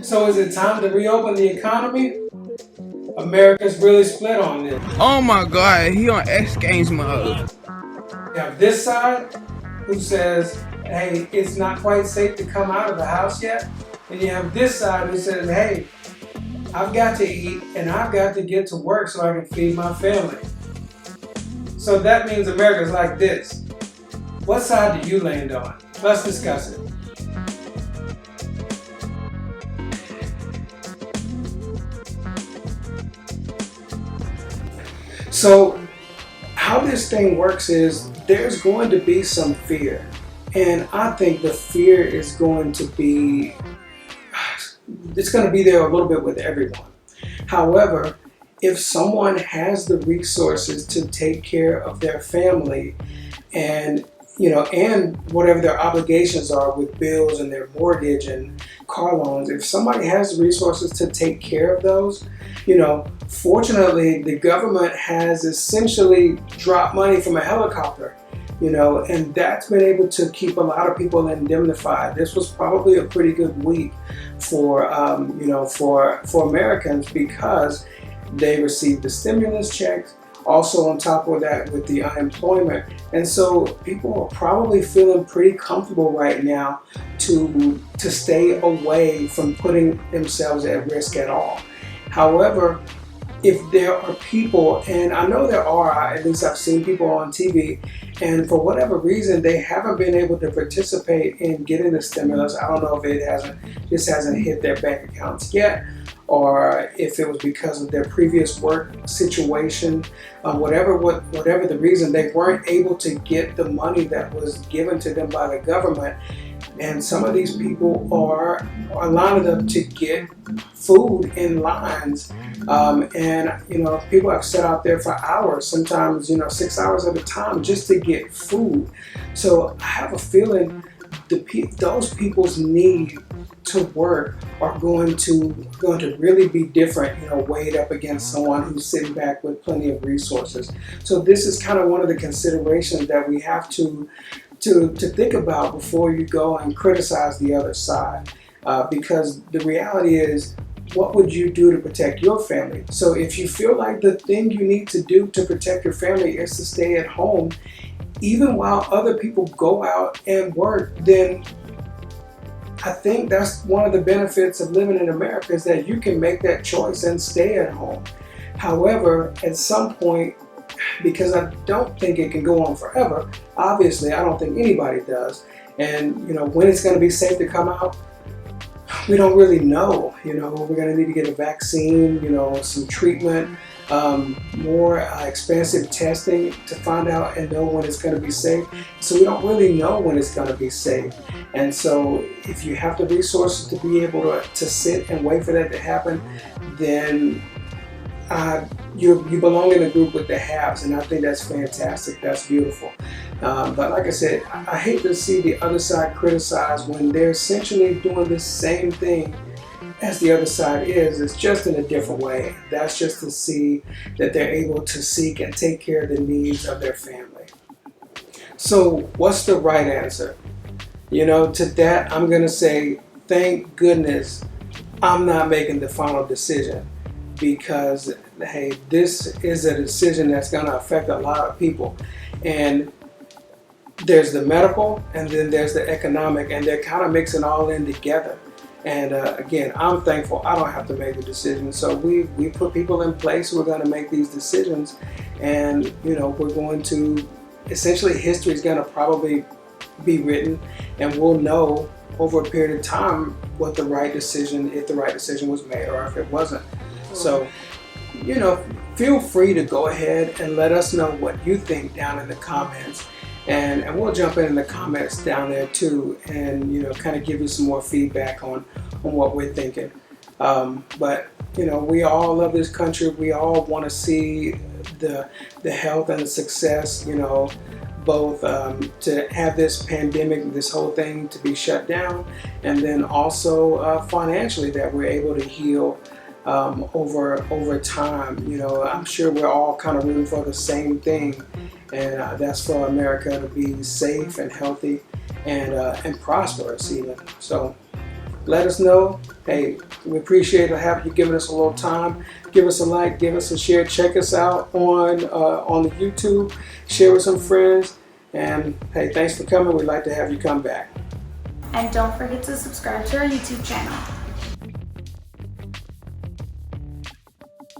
So is it time to reopen the economy? America's really split on this. Oh my god, he on X Games mode. You have this side who says, hey, it's not quite safe to come out of the house yet. And you have this side who says, hey, I've got to eat and I've got to get to work so I can feed my family. So that means America's like this. What side do you land on? Let's discuss it. So how this thing works is there's going to be some fear. And I think the fear is going to be, it's going to be there a little bit with everyone. However, if someone has the resources to take care of their family and and whatever their obligations are with bills and their mortgage and car loans, if somebody has the resources to take care of those, fortunately the government has essentially dropped money from a helicopter, and that's been able to keep a lot of people indemnified. This was probably a pretty good week for for Americans because they received the stimulus checks. Also on top of that with the unemployment. And so people are probably feeling pretty comfortable right now to stay away from putting themselves at risk at all. However, if there are people, and I know there are, at least I've seen people on TV, and for whatever reason they haven't been able to participate in getting the stimulus. I don't know if it hasn't hit their bank accounts yet, or if it was because of their previous work situation, whatever the reason, they weren't able to get the money that was given to them by the government. And some of these people are lining up to get food in lines, and people have sat out there for hours, sometimes 6 hours at a time, just to get food. So I have a feeling those people's need to work are going to really be different, weighed up against someone who's sitting back with plenty of resources. So this is kind of one of the considerations that we have to think about before you go and criticize the other side, because the reality is, what would you do to protect your family? So if you feel like the thing you need to do to protect your family is to stay at home, even while other people go out and work, then I think that's one of the benefits of living in America, is that you can make that choice and stay at home. However, at some point, because I don't think it can go on forever, obviously I don't think anybody does, and when it's going to be safe to come out, we don't really know. We're going to need to get a vaccine, some treatment, more expensive testing to find out and know when it's going to be safe. So we don't really know when it's going to be safe. And so if you have the resources to be able to sit and wait for that to happen, then you belong in a group with the haves, and I think that's fantastic. That's beautiful. But like I said, I hate to see the other side criticized when they're essentially doing the same thing as the other side is. It's just in a different way. That's just to see that they're able to seek and take care of the needs of their family. So what's the right answer? To that I'm going to say, thank goodness I'm not making the final decision, because hey, this is a decision that's going to affect a lot of people. And there's the medical and then there's the economic, and they're kind of mixing all in together. And again, I'm thankful I don't have to make the decision. So we put people in place who are going to make these decisions, and we're going to, essentially history is going to probably be written, and we'll know over a period of time what the right decision, if the right decision was made or if it wasn't. So feel free to go ahead and let us know what you think down in the comments, and we'll jump in the comments down there too, and kind of give you some more feedback on what we're thinking. But we all love this country. We all want to see the health and the success, both to have this pandemic, this whole thing to be shut down, and then also financially that we're able to heal over time. I'm sure we're all kind of rooting for the same thing, and that's for America to be safe and healthy and prosperous even. So let us know. Hey, we appreciate having you giving us a little time. Give us a like, give us a share. Check us out on the YouTube. Share with some friends. And hey, thanks for coming. We'd like to have you come back. And don't forget to subscribe to our YouTube channel.